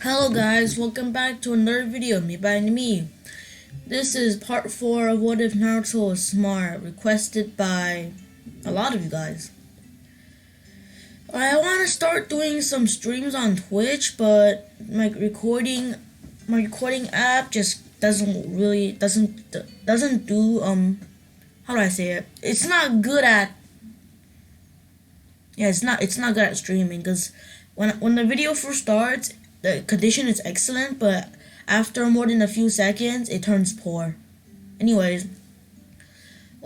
Hello guys, welcome back to another video made by me. This is part 4 of What If Naruto Was Smart, requested by a lot of you guys. I want to start doing some streams on Twitch, but my recording app just doesn't do how do I say it? It's not good at it's not good at streaming, because when the video first starts, the condition is excellent, but after more than a few seconds, it turns poor. Anyways,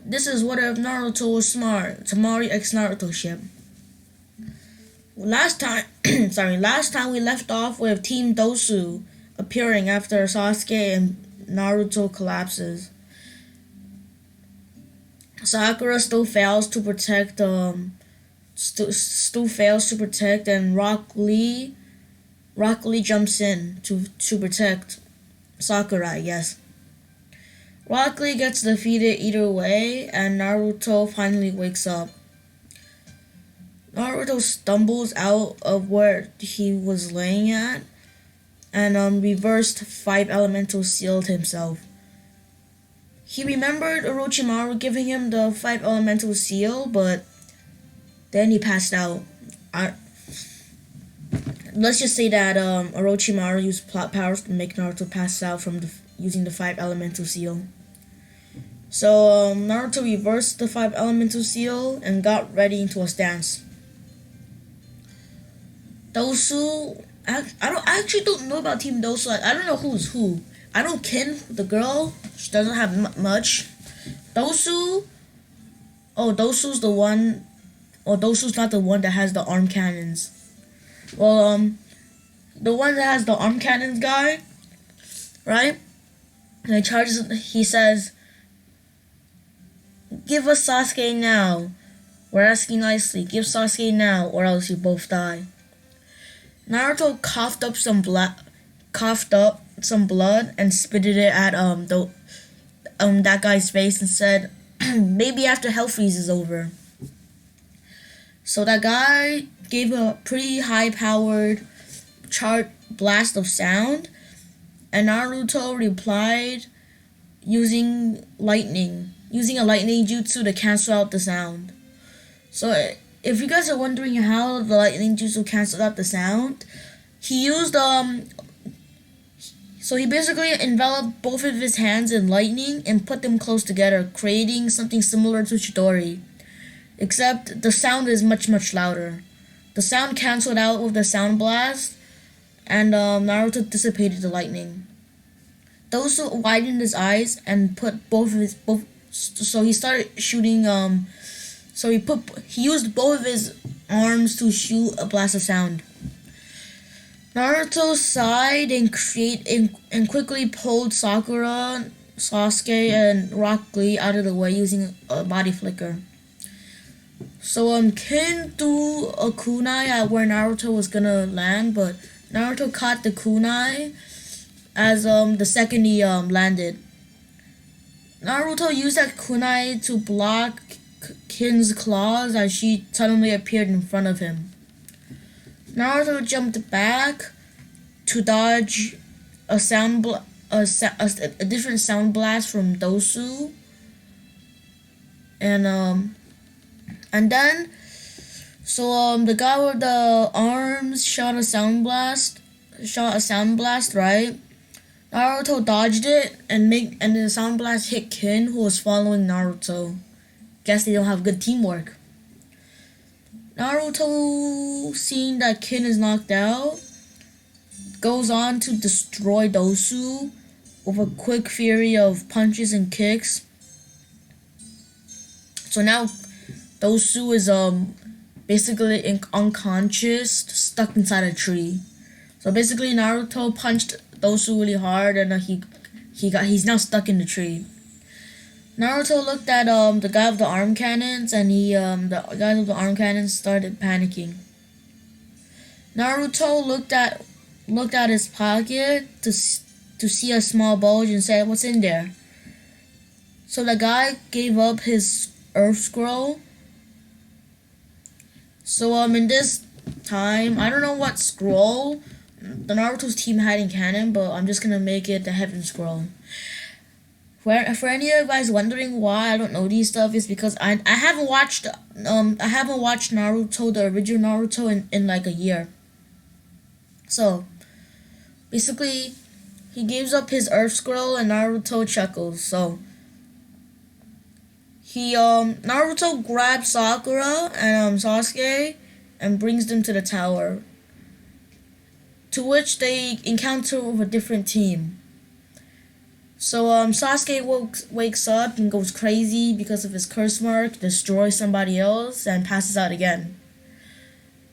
this is What If Naruto Was Smart, Temari x Naruto ship. Last time we left off with Team Dosu appearing after Sasuke and Naruto collapses. Sakura still fails to protect, and Rock Lee jumps in to protect Sakura, I guess. Rock Lee gets defeated either way, and Naruto finally wakes up. Naruto stumbles out of where he was laying at, and reversed 5 elemental sealed himself. He remembered Orochimaru giving him the 5 elemental seal, but then he passed out. Let's just say that Orochimaru used plot powers to make Naruto pass out from using the 5 elemental seal. So Naruto reversed the 5 elemental seal and got ready into a stance. Dosu, I actually don't know about Team Dosu. I don't know who's who. I know Kin, the girl. She doesn't have much. Dosu's the one. Or Dosu's not the one that has the arm cannons. Well, the one that has the arm cannons guy, right? And he says, "Give us Sasuke now. We're asking nicely. Give Sasuke now, or else you both die." Naruto coughed up some blood and spitted it at that guy's face and said, "Maybe after hell freeze is over." So that guy gave a pretty high-powered chart blast of sound, and Naruto replied using a lightning jutsu to cancel out the sound. So if you guys are wondering how the lightning jutsu canceled out the sound, he used so he basically enveloped both of his hands in lightning and put them close together, creating something similar to Chidori. Except the sound is much, much louder. The sound canceled out with the sound blast, and Naruto dissipated the lightning. Dosu widened his eyes and put so he started shooting, he used both of his arms to shoot a blast of sound. Naruto sighed and quickly pulled Sakura, Sasuke, and Rock Lee out of the way using a body flicker. So Kin threw a kunai at where Naruto was gonna land, but Naruto caught the kunai as the second he landed. Naruto used that kunai to block Kin's claws as she suddenly appeared in front of him. Naruto jumped back to dodge a different sound blast from Dosu, and then, the guy with the arms shot a sound blast, right? Naruto dodged it, and the sound blast hit Kin, who was following Naruto. Guess they don't have good teamwork. Naruto, seeing that Kin is knocked out, goes on to destroy Dosu with a quick fury of punches and kicks. So now Dosu is basically unconscious, stuck inside a tree. So basically Naruto punched Dosu really hard, and he's now stuck in the tree. Naruto looked at the guy with the arm cannons, and the guy with the arm cannons started panicking. Naruto looked at his pocket to see a small bulge and said, "What's in there?" So the guy gave up his Earth Scroll. So in this time, I don't know what scroll the Naruto's team hiding cannon, but I'm just gonna make it the Heaven Scroll. For any of you guys wondering why I don't know these stuff, is because I haven't watched Naruto, the original Naruto, in like a year. So basically, he gives up his Earth Scroll and Naruto chuckles. So he Naruto grabs Sakura and Sasuke and brings them to the tower, to which they encounter with a different team. So Sasuke wakes up and goes crazy because of his curse mark, destroys somebody else, and passes out again.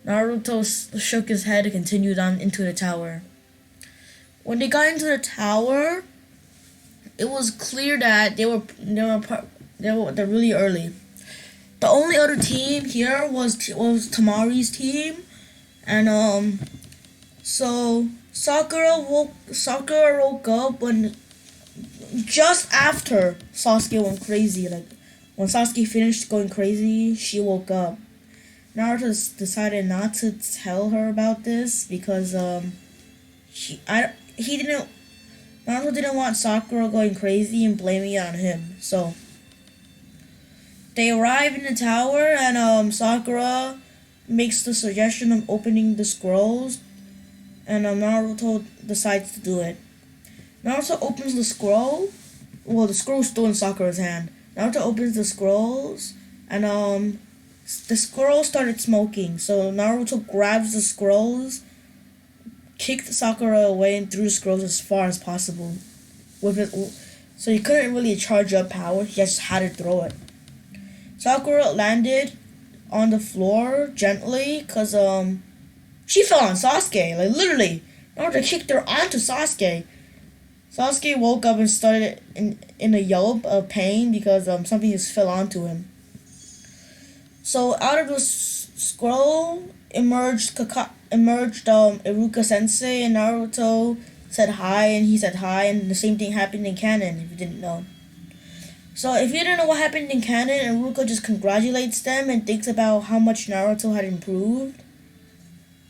Naruto shook his head and continued on into the tower. When they got into the tower, it was clear that they're really early. The only other team here was Temari's team, and so Sakura woke up when just after Sasuke went crazy. Like when Sasuke finished going crazy, she woke up. Naruto decided not to tell her about this because Naruto didn't want Sakura going crazy and blaming it on him. So they arrive in the tower, and Sakura makes the suggestion of opening the scrolls, and Naruto decides to do it. Naruto opens the scroll. Well, the scroll's still in Sakura's hand. Naruto opens the scrolls, and the scroll started smoking. So Naruto grabs the scrolls, kicked Sakura away, and threw the scrolls as far as possible. So he couldn't really charge up power. He just had to throw it. Sakura landed on the floor gently because she fell on Sasuke. Like literally, Naruto kicked her onto Sasuke. Sasuke woke up and started in a yelp of pain because something just fell onto him. So out of the scroll emerged Iruka Sensei, and Naruto said hi, and he said hi, and the same thing happened in canon, if you didn't know. So if you didn't know what happened in canon, Iruka just congratulates them and thinks about how much Naruto had improved.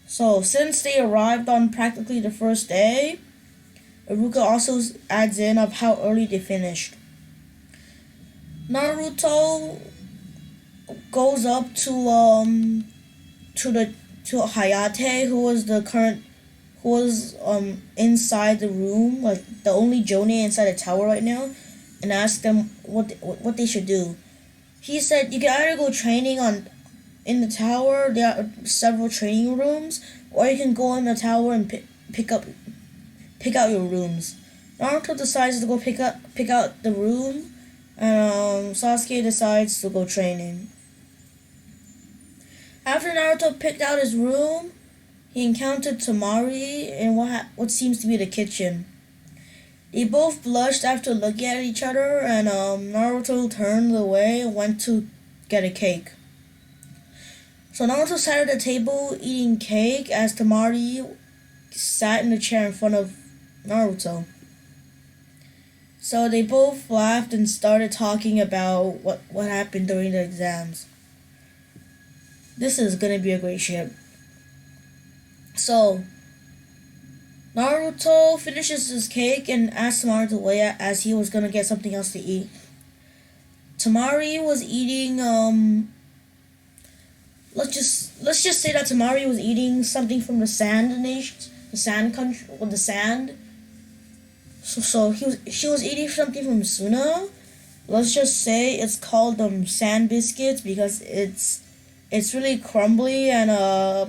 So since they arrived on practically the first day, Iruka also adds in of how early they finished. Naruto goes up to Hayate, who was inside the room, like the only Jonin inside the tower right now, and asked them what they should do. He said you can either go training in the tower. There are several training rooms, or you can go in the tower and pick out your rooms. Naruto decides to go pick out the room, and Sasuke decides to go training. After Naruto picked out his room, he encountered Temari in what seems to be the kitchen. They both blushed after looking at each other, and Naruto turned away and went to get a cake. So Naruto sat at the table eating cake as Temari sat in the chair in front of Naruto. So they both laughed and started talking about what happened during the exams. This is gonna be a great ship. So Naruto finishes his cake and asks Temari to wait as he was gonna get something else to eat. Temari was eating let's just say that Temari was eating something from the sand nation, the sand country, or the sand. So she was eating something from Suna. Let's just say it's called sand biscuits because it's really crumbly, and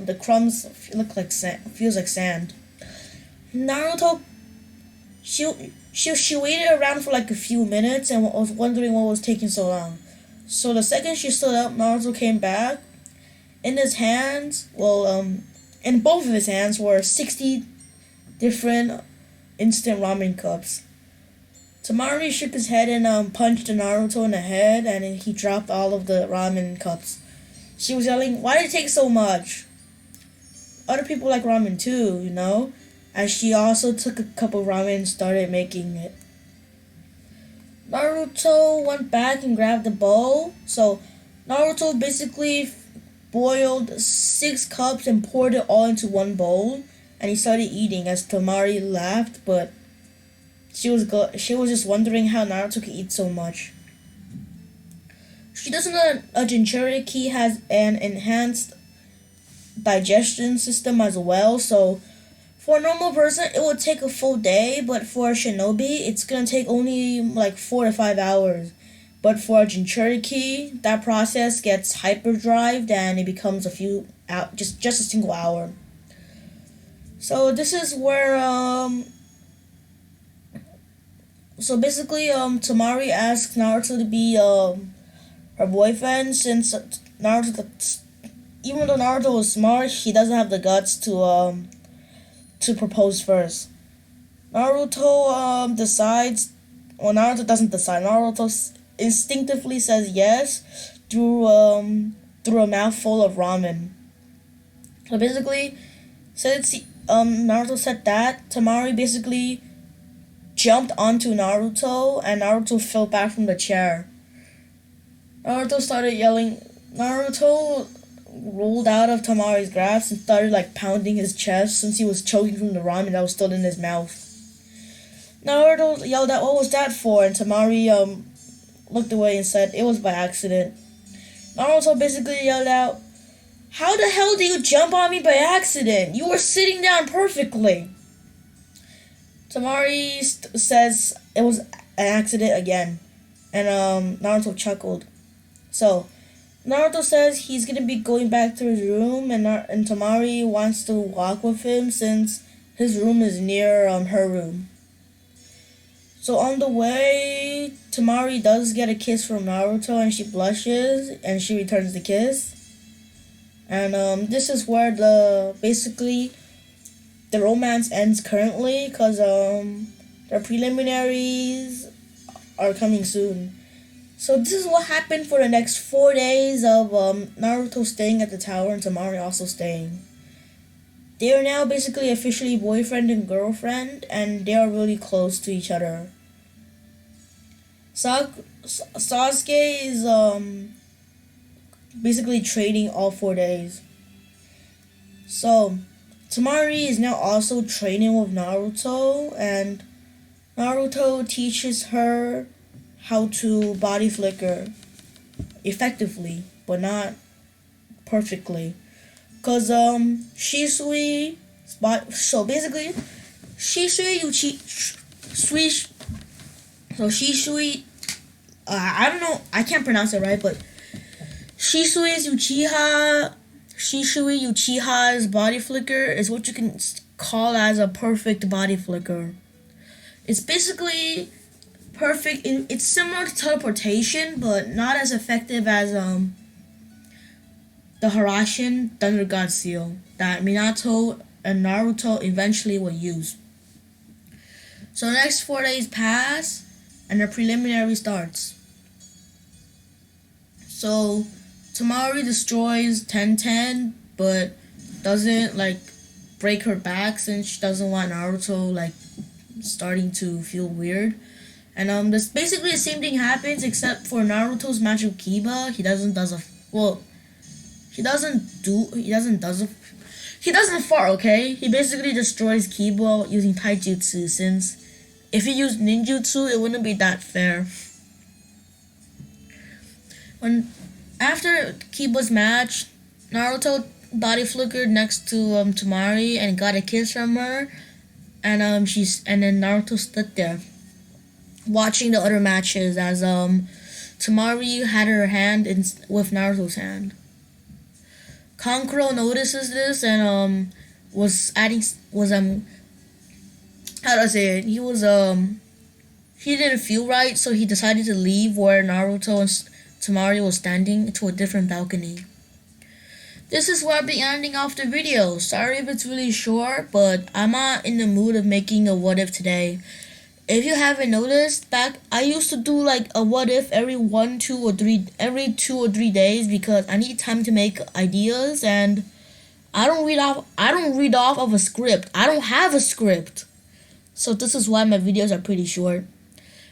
the crumbs feels like sand. Naruto, she waited around for like a few minutes and was wondering what was taking so long. So the second she stood up, Naruto came back. In his hands, in both of his hands were 60 different instant ramen cups. Temari shook his head and punched Naruto in the head, and he dropped all of the ramen cups. She was yelling, "Why did it take so much? Other people like ramen too, you know?" As she also took a cup of ramen and started making it. Naruto went back and grabbed the bowl. So Naruto basically boiled 6 cups and poured it all into one bowl. and he started eating as Temari laughed, but she was just wondering how Naruto could eat so much. She doesn't know a Jinchuriki has an enhanced digestion system as well, so for a normal person it would take a full day, but for a shinobi it's gonna take only like 4 to 5 hours. But for a Jinchuriki, that process gets hyperdrived and it becomes a few out just a single hour. So this is where so basically Temari asks Naruto to be her boyfriend, since Naruto, even though Naruto was smart, he doesn't have the guts to propose first. Naruto decides. Well, Naruto doesn't decide. Naruto instinctively says yes through a mouthful of ramen. So basically, since Naruto said that, Temari basically jumped onto Naruto, and Naruto fell back from the chair. Naruto started yelling. Naruto rolled out of Temari's grasp and started like pounding his chest since he was choking from the ramen that was still in his mouth. Naruto yelled out, "What was that for?" And Temari looked away and said, "It was by accident." Naruto basically yelled out, "How the hell did you jump on me by accident? You were sitting down perfectly." Temari says it was an accident again, and Naruto chuckled. So, Naruto says he's gonna be going back to his room, and Temari wants to walk with him since his room is near her room. So on the way, Temari does get a kiss from Naruto, and she blushes, and she returns the kiss. And this is where basically the romance ends currently, because the preliminaries are coming soon. So this is what happened for the next 4 days of Naruto staying at the tower and Temari also staying. They are now basically officially boyfriend and girlfriend, and they are really close to each other. Sasuke is basically training all 4 days. So Temari is now also training with Naruto, and Naruto teaches her how to body flicker effectively, but not perfectly. Cause Shisui spot. So basically, Shisui Uchi, Shisui. I don't know. I can't pronounce it right, but Shisui Uchiha's body flicker is what you can call as a perfect body flicker. It's basically perfect. It's similar to teleportation, but not as effective as the Harashin Thunder God Seal that Minato and Naruto eventually will use. So the next 4 days pass, and the preliminary starts. So Temari destroys Tenten, but doesn't like break her back since she doesn't want Naruto like starting to feel weird. And this basically the same thing happens, except for Naruto's magic Kiba. He doesn't fart, okay? He basically destroys Kiba using taijutsu, since if he used ninjutsu, it wouldn't be that fair. After Kiba's match, Naruto body flickered next to Temari and got a kiss from her, and then Naruto stood there watching the other matches as Temari had her hand with Naruto's hand. Kankuro notices this and how do I say it? He didn't feel right, so he decided to leave where Naruto and Temari was standing to a different balcony. This is where I'll be ending off the video. Sorry if it's really short, but I'm not in the mood of making a what if today. If you haven't noticed, I used to do like a what if every 2 or 3 days, because I need time to make ideas, and I don't read off of a script. I don't have a script. So this is why my videos are pretty short.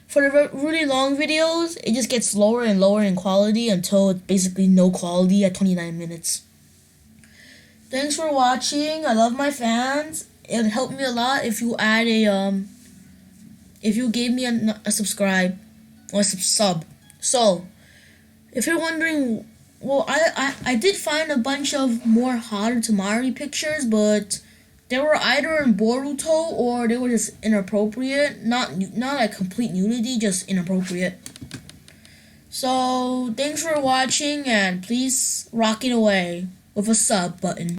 For the really long videos, it just gets lower and lower in quality until it's basically no quality at 29 minutes. Thanks for watching. I love my fans. it'd help me a lot if you add if you gave me a subscribe or sub. So if you're wondering, well, I did find a bunch of more hotter temari pictures, but they were either in Boruto or they were just inappropriate. Not like complete nudity, just inappropriate. So thanks for watching, and please rock it away with a sub button.